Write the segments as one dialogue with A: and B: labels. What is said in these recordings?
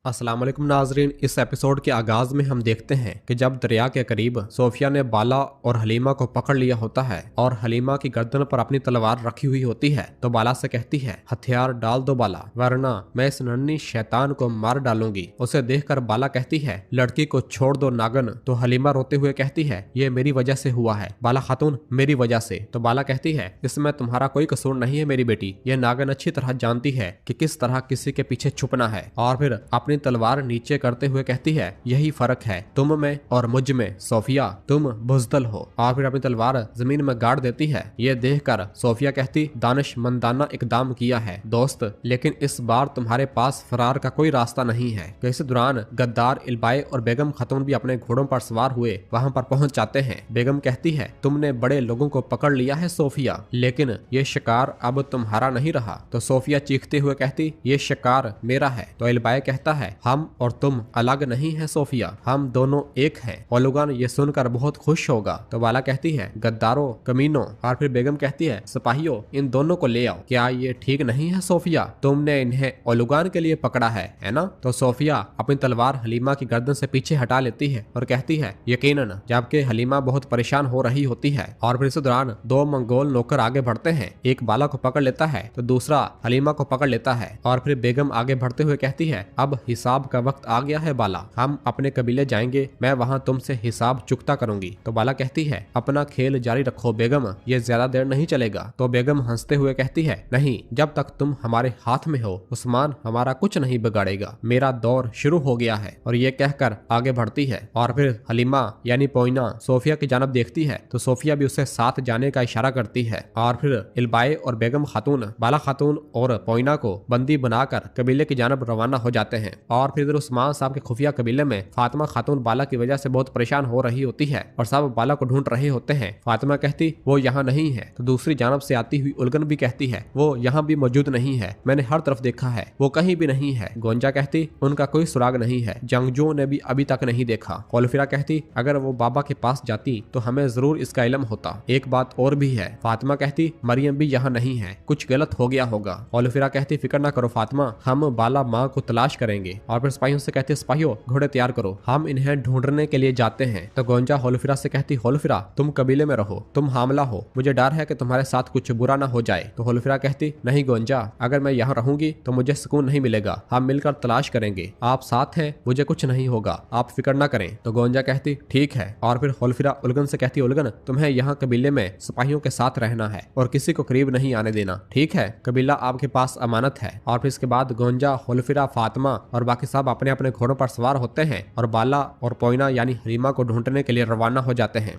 A: अस्सलाम वालेकुम नाजरीन। इस एपिसोड के आगाज में हम देखते हैं कि जब दरिया के करीब सोफिया ने बाला और हलीमा को पकड़ लिया होता है और हलीमा की गर्दन पर अपनी तलवार रखी हुई होती है तो बाला से कहती है, हथियार डाल दो बाला, वरना मैं इस नन्ही शैतान को मार डालूंगी। उसे देखकर बाला कहती है, लड़की को छोड़ दो नागन। तो हलीमा रोते हुए कहती है, ये मेरी वजह से हुआ है बाला खातून, मेरी वजह से। तो बाला कहती है, इसमें तुम्हारा कोई कसूर नहीं है मेरी बेटी। ये नागन अच्छी तरह जानती है कि किस तरह किसी के पीछे छुपना है। और फिर अपनी तलवार नीचे करते हुए कहती है, यही फर्क है तुम में और मुझ में सोफिया, तुम बुजदल हो। और फिर अपनी तलवार जमीन में गाड़ देती है। ये देखकर सोफिया कहती, दानिशमंदाना इकदाम किया है दोस्त, लेकिन इस बार तुम्हारे पास फरार का कोई रास्ता नहीं है। तो इस दौरान गद्दार इल्बाए और बेगम खातून भी अपने घोड़ों पर सवार हुए वहां पर पहुंच जाते हैं। बेगम कहती है, तुमने बड़े लोगों को पकड़ लिया है सोफिया, लेकिन ये शिकार अब तुम्हारा नहीं रहा। तो सोफिया चीखते हुए कहती, ये शिकार मेरा है। तो इल्बाए कहता है, हम और तुम अलग नहीं है सोफिया, हम दोनों एक हैं। ओलुगन ये सुनकर बहुत खुश होगा। तो बाला कहती है, गद्दारों, कमीनों। और फिर बेगम कहती है, सिपाहियों, इन दोनों को ले आओ। क्या ये ठीक नहीं है सोफिया, तुमने इन्हें ओलुगन के लिए पकड़ा है ना? तो सोफिया अपनी तलवार हलीमा की गर्दन से पीछे हटा लेती है और कहती है, यकीनन, जबकि हलीमा बहुत परेशान हो रही होती है। और फिर इस दौरान दो मंगोल नौकर आगे बढ़ते हैं। एक बाला को पकड़ लेता है तो दूसरा हलीमा को पकड़ लेता है। और फिर बेगम आगे बढ़ते हुए कहती है, अब हिसाब का वक्त आ गया है बाला, हम अपने कबीले जाएंगे, मैं वहाँ तुमसे हिसाब चुकता करूंगी। तो बाला कहती है, अपना खेल जारी रखो बेगम, ये ज्यादा देर नहीं चलेगा। तो बेगम हंसते हुए कहती है, नहीं, जब तक तुम हमारे हाथ में हो उस्मान हमारा कुछ नहीं बिगाड़ेगा, मेरा दौर शुरू हो गया है। और ये कहकर आगे बढ़ती है। और फिर हलीमा यानी पोइना सोफिया की जानब देखती है तो सोफिया भी उसे साथ जाने का इशारा करती है। और फिर इल्बाए और बेगम खातून बाला खातून और पोइना को बंदी बनाकर कबीले की जानब रवाना हो जाते हैं। और फिर उस्मान साहब के खुफिया कबीले में फातिमा खातून बाला की वजह से बहुत परेशान हो रही होती है और सब बाला को ढूंढ रहे होते हैं। फातिमा कहती, वो यहाँ नहीं है। तो दूसरी जानब से आती हुई उलगन भी कहती है, वो यहाँ भी मौजूद नहीं है, मैंने हर तरफ देखा है, वो कहीं भी नहीं है। गोंजा कहती, उनका कोई सुराग नहीं है, जंगजुओं ने भी अभी तक नहीं देखा। ओलफिरा कहती, अगर वो बाबा के पास जाती तो हमें जरूर इसका इल्म होता। एक बात और भी है। फातिमा कहती, मरियम भी यहाँ नहीं है, कुछ गलत हो गया होगा। ओलफिरा कहती, फिक्र ना करो फातिमा, हम बाला माँ को तलाश करेंगे। और फिर सिपाहियों से कहते, सिपाहियों, घोड़े तैयार करो, हम इन्हें ढूंढने के लिए जाते हैं। तो गोंजा होलफिरा से कहती, होलफिरा, तुम कबीले में रहो, तुम हामला हो, मुझे डर है कि तुम्हारे साथ कुछ बुरा ना हो जाए। तो होलफिरा कहती, नहीं गोंजा, अगर मैं यहाँ रहूंगी तो मुझे सुकून नहीं मिलेगा, हम मिलकर तलाश करेंगे, आप साथ हैं, मुझे कुछ नहीं होगा, आप फिक्र ना करें। तो गोंजा कहती, ठीक है। और फिर होलफिरा उलगन से कहती, उलगन, तुम्हें यहाँ कबीले में सिपाहियों के साथ रहना है और किसी को करीब नहीं आने देना, ठीक है? कबीला आपके पास अमानत है। और फिर इसके बाद गोंजा, होलफिरा, फातिमा और बाकी सब अपने अपने घोड़ों पर सवार होते हैं और बाला और पोइना यानी हलीमा को ढूंढने के लिए रवाना हो जाते हैं।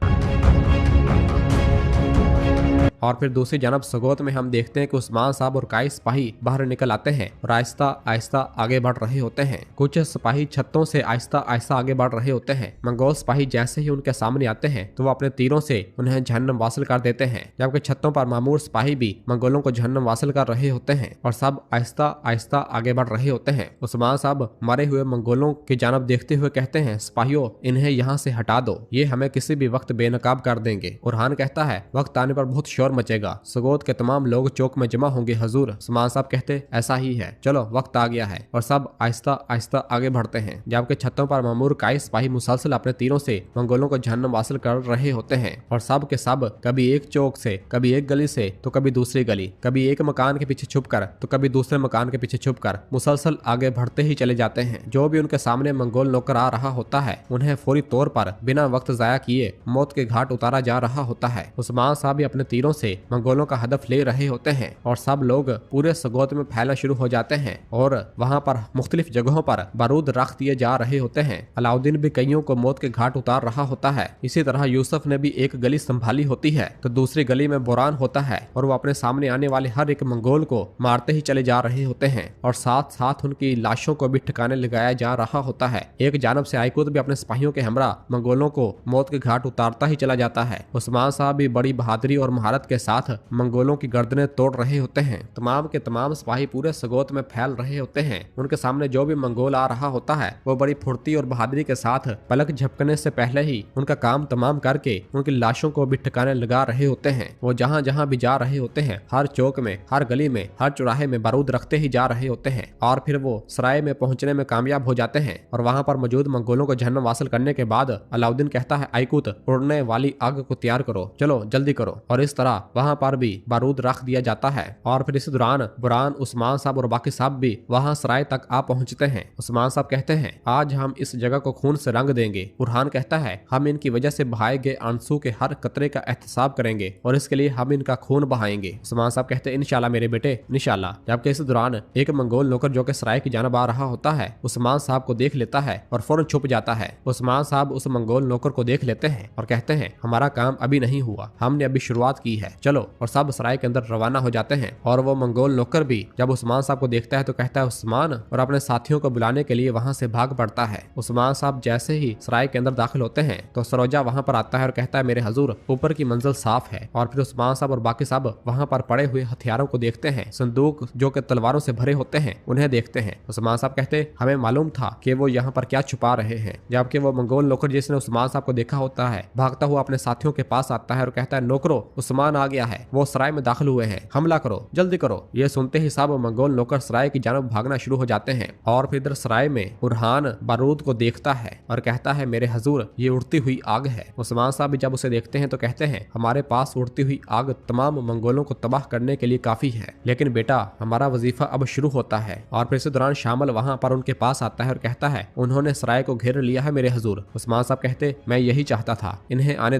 A: और फिर दूसरी जानब सगोत में हम देखते हैं कि उस्मान साहब और कई सिपाही बाहर निकल आते हैं और आहिस्ता आहिस्ता आगे बढ़ रहे होते हैं। कुछ सिपाही छतों से आहिस्ता आहिस्ता आगे बढ़ रहे होते हैं। मंगोल सिपाही जैसे ही उनके सामने आते हैं तो वो अपने तीरों से उन्हें जहन्नम वासिल कर देते हैं, जबकि छतों पर मामूर सिपाही भी मंगोलों को जहन्नम वासिल कर रहे होते हैं और सब आहिस्ता आहिस्ता आगे बढ़ रहे होते हैं। उस्मान साहब मरे हुए मंगोलों की जानब देखते हुए कहते हैं, सिपाहियों, इन्हें यहाँ से हटा दो, ये हमें किसी भी वक्त बेनकाब कर देंगे। उरहान कहता है, वक्त आने पर बहुत शोर मचेगा, सगोत के तमाम लोग चौक में जमा होंगे हजूर। उस्मान साहब कहते, ऐसा ही है, चलो वक्त आ गया है। और सब आहिस्ता आहिस्ता आगे बढ़ते हैं, जबकि छतों पर मामूर कई सिपाही मुसलसल अपने तीरों से मंगोलों को जहन्नम वासिल कर रहे होते हैं। और सब के सब कभी एक चौक से, कभी एक गली से, तो कभी दूसरी गली, कभी एक मकान के पीछे छुप कर तो कभी दूसरे मकान के पीछे छुप कर मुसलसल आगे बढ़ते ही चले जाते हैं। जो भी उनके सामने मंगोल नौकर आ रहा होता है उन्हें फौरी तौर पर बिना वक्त जाया किए मौत के घाट उतारा जा रहा होता है। उस्मान साहब भी अपने तीरों से मंगोलों का हदफ ले रहे होते हैं और सब लोग पूरे सगोत में फैलना शुरू हो जाते हैं और वहां पर मुख्तलिफ जगहों पर बारूद रख दिए जा रहे होते हैं। अलाउद्दीन भी कईयों को मौत के घाट उतार रहा होता है। इसी तरह यूसुफ ने भी एक गली संभाली होती है तो दूसरी गली में बुरान होता है और वो अपने सामने आने वाले हर एक मंगोल को मारते ही चले जा रहे होते हैं और साथ साथ उनकी लाशों को भी ठिकाने लगाया जा रहा होता है। एक जानब से आइकुद भी अपने सिपाहियों के हमरा मंगोलों को मौत के घाट उतारता ही चला जाता है। उस्मान साहब भी बड़ी बहादुरी और महारत ताकत के साथ मंगोलों की गर्दनें तोड़ रहे होते हैं। तमाम के तमाम सिपाही पूरे सगोत में फैल रहे होते हैं। उनके सामने जो भी मंगोल आ रहा होता है वो बड़ी फुर्ती और बहादुरी के साथ पलक झपकने से पहले ही उनका काम तमाम करके उनकी लाशों को भी ठिकाने लगा रहे होते हैं। वो जहाँ जहाँ भी जा रहे होते हैं, हर चौक में, हर गली में, हर चौराहे में बारूद रखते ही जा रहे होते हैं। और फिर वो सराय में पहुंचने में कामयाब हो जाते हैं और वहां पर मौजूद मंगोलों को जहन्नम हासिल करने के बाद अलाउद्दीन कहता है, आइकुत, उड़ने वाली आग को तैयार करो, चलो जल्दी करो। और इस तरह वहां पर भी बारूद रख दिया जाता है। और फिर इस दौरान बुरहान, उस्मान साहब और बाकी साहब भी वहां सराय तक आ पहुंचते हैं। उस्मान साहब कहते हैं, आज हम इस जगह को खून से रंग देंगे। बुरहान कहता है, हम इनकी वजह से बहाए गए आंसू के हर कतरे का एहतसाब करेंगे और इसके लिए हम इनका खून बहाएंगे। उस्मान साहब कहते हैं, इंशाल्लाह मेरे बेटे, इंशाल्लाह। जबकि इस दौरान एक मंगोल नौकर जो कि सराय की जानिब आ रहा होता है उस्मान साहब को देख लेता है और फौरन छुप जाता है। उस्मान साहब उस मंगोल नौकर को देख लेते हैं और कहते हैं, हमारा काम अभी नहीं हुआ, हमने अभी शुरुआत की है, चलो। और सब सराय के अंदर रवाना हो जाते हैं। और वो मंगोल नौकर भी जब उस्मान साहब को देखता है तो कहता है, उस्मान, और अपने साथियों को बुलाने के लिए वहां से भाग पड़ता है। उस्मान साहब जैसे ही सराय के अंदर दाखिल होते हैं तो सरोजा वहां पर आता है और कहता है, मेरे हजूर, ऊपर की मंजिल साफ है। और फिर उस्मान साहब और बाकी साहब वहां पर पड़े हुए हथियारों को देखते हैं। संदूक जो कि तलवारों से भरे होते हैं उन्हें देखते हैं। उस्मान साहब कहते, हमें मालूम था कि वो यहाँ पर क्या छुपा रहे हैं। जबकि वो मंगोल नौकर जिसने उस्मान साहब को देखा होता है भागता हुआ अपने साथियों के पास आता है और कहता है, नौकरो, उस्मान आ गया है, वो सराय में दाखिल हुए हैं, हमला करो, जल्दी करो। ये सुनते ही सब मंगोल नौकर सराय की जानब भागना शुरू हो जाते हैं। और फिर इधर सराय में बुरहान बारूद को देखता है और कहता है, मेरे हजूर, ये उड़ती हुई आग है। उस्मान साहब भी जब उसे देखते हैं तो कहते हैं, हमारे पास उड़ती हुई आग तमाम मंगोलों को तबाह करने के लिए काफी है, लेकिन बेटा, हमारा वजीफा अब शुरू होता है। और फिर इस दौरान शामिल वहां पर उनके पास आता है और कहता है, उन्होंने सराय को घेर लिया है मेरे हजूर। उस्मान साहब कहते, मैं यही चाहता था, इन्हें आने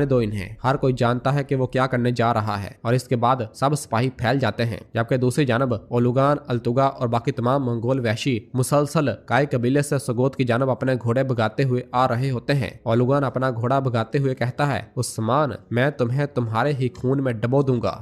A: दो इन्हें। हर कोई जानता है कि वो क्या करने जा रहा है। और इसके बाद सब सिपाही फैल जाते हैं। जबकि दूसरी जानब ओलुगान, अल्तुगा और बाकी तमाम मंगोल वहशी मुसलसल काय कबीले से सगोत की जानब अपने घोड़े भगाते हुए आ रहे होते हैं। ओलुगान अपना घोड़ा भगाते हुए कहता है, उस्मान, मैं तुम्हें तुम्हारे ही खून में डबो दूंगा।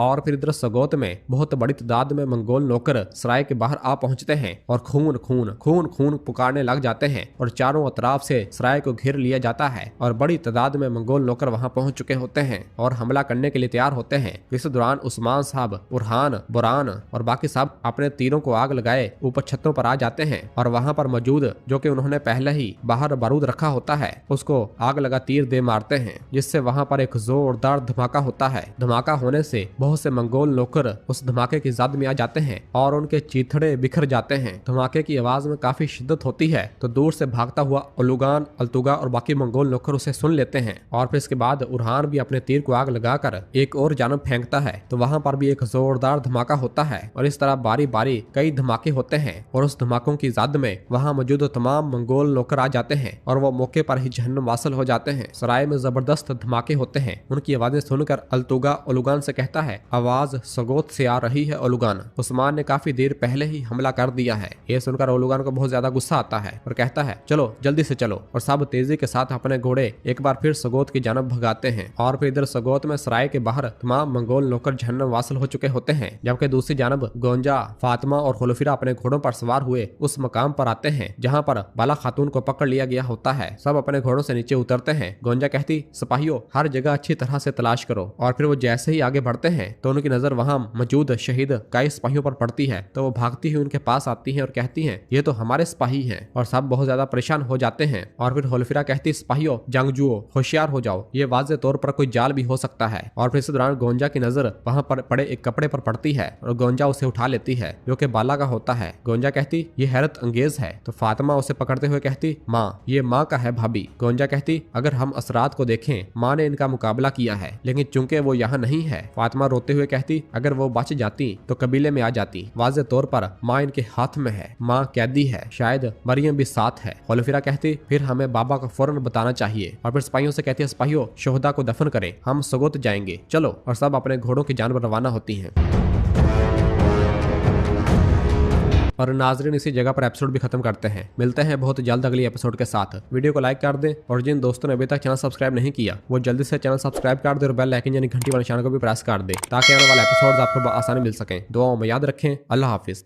A: और फिर इधर सगोत में बहुत बड़ी तादाद में मंगोल नौकर सराय के बाहर आ पहुंचते हैं और खून खून खून खून पुकारने लग जाते हैं और चारों अतराफ से सराय को घेर लिया जाता है। और बड़ी तादाद में मंगोल नौकर वहां पहुंच चुके होते हैं और हमला करने के लिए तैयार होते हैं। इस दौरान उस्मान साहब, बुरहान, बुरहान और बाकी साहब अपने तीरों को आग लगाए ऊपर छतों पर आ जाते हैं और वहां पर मौजूद जो कि उन्होंने पहले ही बाहर बारूद रखा होता है उसको आग लगा तीर दे मारते हैं, जिससे वहां पर एक जोरदार धमाका होता है। धमाका होने से बहुत से मंगोल नौकर उस धमाके की जद में आ जाते हैं और उनके चीथड़े बिखर जाते हैं। धमाके की आवाज में काफी शिद्दत होती है तो दूर से भागता हुआ ओलुगान, अल्तुगा और बाकी मंगोल नौकर उसे सुन लेते हैं। और फिर इसके बाद उरहान भी अपने तीर को आग लगाकर एक और जानब फेंकता है तो वहां पर भी एक जोरदार धमाका होता है। और इस तरह बारी बारी कई धमाके होते हैं और उस धमाकों की जद में वहां मौजूद तमाम मंगोल नौकर आ जाते हैं और वो मौके पर ही जहन्नुम वासिल हो जाते हैं। सराय में जबरदस्त धमाके होते हैं। उनकी आवाजें सुनकर अल्तुगा ओलुगान से कहता है, आवाज सगोत से आ रही है ओलुगान, उस्मान ने काफी देर पहले ही हमला कर दिया है। ये सुनकर ओलुगान को बहुत ज्यादा गुस्सा आता है और कहता है, चलो जल्दी से चलो। और सब तेजी के साथ अपने घोड़े एक बार फिर सगोत की जानब भगाते हैं। और फिर इधर सगोत में सराय के बाहर तमाम मंगोल नौकर जहन्नम वासिल हो चुके होते हैं। जबकि दूसरी जानब गोंजा, फातिमा और खुलफिरा अपने घोड़ों पर सवार हुए उस मकाम पर आते हैं जहाँ पर बाला खातून को पकड़ लिया गया होता है। सब अपने घोड़ों से नीचे उतरते हैं। गोंजा कहती, सिपाहियों, हर जगह अच्छी तरह से तलाश करो। और फिर वो जैसे ही आगे बढ़ते हैं तो उनकी नजर वहां मौजूद शहीद कई सिपाहियों पर पड़ती है तो वो भागती हुई उनके पास आती हैं और कहती हैं, ये तो हमारे सिपाही हैं। और सब बहुत ज्यादा परेशान हो जाते हैं। और फिर हुलफिरा कहती, सिपाहियों, जंगजुओं, होशियार हो जाओ, ये वाज़े तौर पर कोई जाल भी हो सकता है। और फिर इस दौरान गोंजा की नजर वहां पर पड़े एक कपड़े पर पड़ती है और गोंजा उसे उठा लेती है जो कि बाला का होता है। गोंजा कहती, ये हैरत अंगेज है। तो फातिमा उसे पकड़ते हुए कहती, माँ, ये माँ का है भाभी। गोंजा कहती, अगर हम असरात को देखें, माँ ने इनका मुकाबला किया है लेकिन चूंकि वो यहाँ नहीं है। फातिमा रोते हुए कहती, अगर वो बच जाती तो कबीले में आ जाती। वाज़े तौर पर माँ इनके हाथ में है, माँ कैदी है, शायद मरियम भी साथ है। हुलफिरा कहती, फिर हमें बाबा को फौरन बताना चाहिए। और फिर सिपाहियों से कहती है, सिपाहियों, शोहदा को दफन करें, हम सगोत जाएंगे, चलो। और सब अपने घोड़ों की जानब रवाना होती हैं। और नाजरीन, इसी जगह पर एपिसोड भी खत्म करते हैं। मिलते हैं बहुत जल्द अगली एपिसोड के साथ। वीडियो को लाइक कर दें और जिन दोस्तों ने अभी तक चैनल सब्सक्राइब नहीं किया वो जल्दी से चैनल सब्सक्राइब कर दे और बेल आइकन यानी घंटी वाले निशान को भी प्रेस कर दे ताकि आने वाले एपिसोड आपको आसानी मिल सके। दुआओं में याद रखें। अल्लाह हाफिज।